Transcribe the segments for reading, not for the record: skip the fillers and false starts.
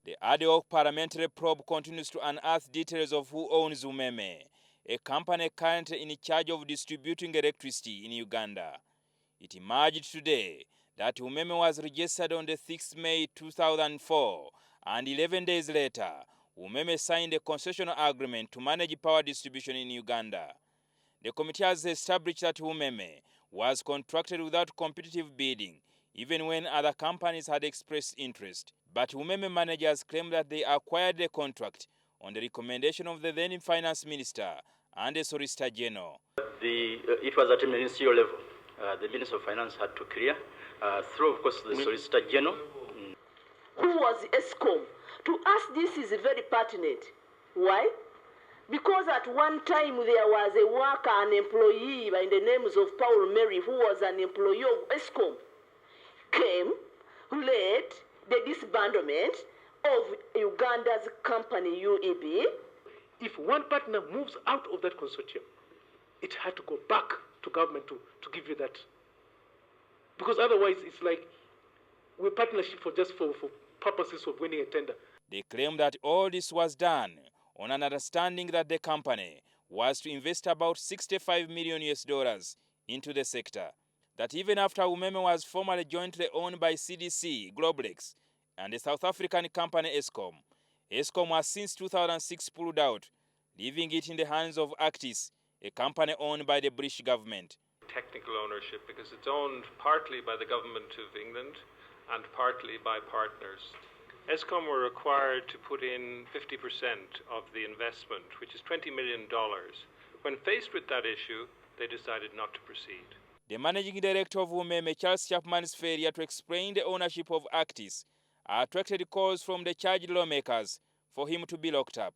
The ad-hoc parliamentary probe continues to unearth details of who owns UMEME, a company currently in charge of distributing electricity in Uganda. It emerged today that UMEME was registered on the 6th May 2004, and 11 days later, UMEME signed a concessional agreement to manage power distribution in Uganda. The committee has established that UMEME was contracted without competitive bidding, even when other companies had expressed interest. But UMEME managers claim that they acquired the contract on the recommendation of the then finance minister and the solicitor general. It was at a ministerial level. The Minister of Finance had to clear, through, of course, the solicitor general. Who was ESCOM? To us, this is very pertinent. Why? Because at one time there was a worker, an employee by the names of Paul Mary, who was an employee of ESCOM, came, led the disbandment of Uganda's company UEB. If one partner moves out of that consortium, it had to go back to government to give you that. Because otherwise it's like we're partnership for purposes of winning a tender. They claim that all this was done on an understanding that the company was to invest about $65 million into the sector. That even after UMEME was formerly jointly owned by CDC, Globlex, and the South African company ESCOM has since 2006 pulled out, leaving it in the hands of Actis, a company owned by the British government. Technical ownership, because it's owned partly by the government of England and partly by partners. ESCOM were required to put in 50% of the investment, which is $20 million. When faced with that issue, they decided not to proceed. The managing director of UMEME, Charles Chapman's failure to explain the ownership of Actis attracted calls from the charged lawmakers for him to be locked up.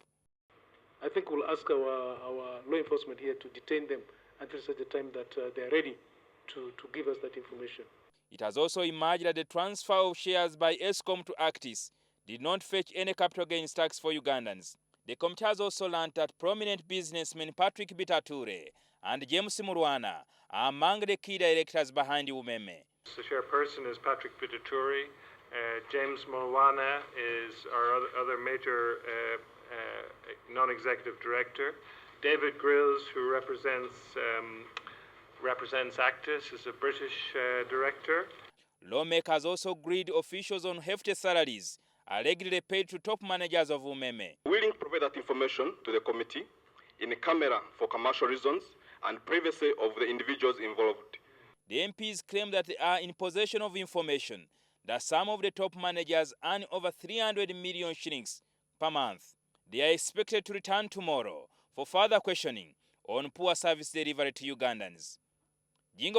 I think we'll ask our law enforcement here to detain them until such a time that they're ready to give us that information. It has also emerged that the transfer of shares by ESCOM to Actis did not fetch any capital gains tax for Ugandans. The committee has also learned that prominent businessmen Patrick Bitature and James Murwana are among the key directors behind UMEME. The chairperson is Patrick Bitature. James Mulwana is our other major non-executive director. David Grills, who represents Actis, is a British director. Lawmakers also grilled officials on hefty salaries allegedly paid to top managers of UMEME. Willing to provide that information to the committee in camera for commercial reasons and privacy of the individuals involved. The MPs claim that they are in possession of information that some of the top managers earn over 300 million shillings per month. They are expected to return tomorrow for further questioning on poor service delivery to Ugandans.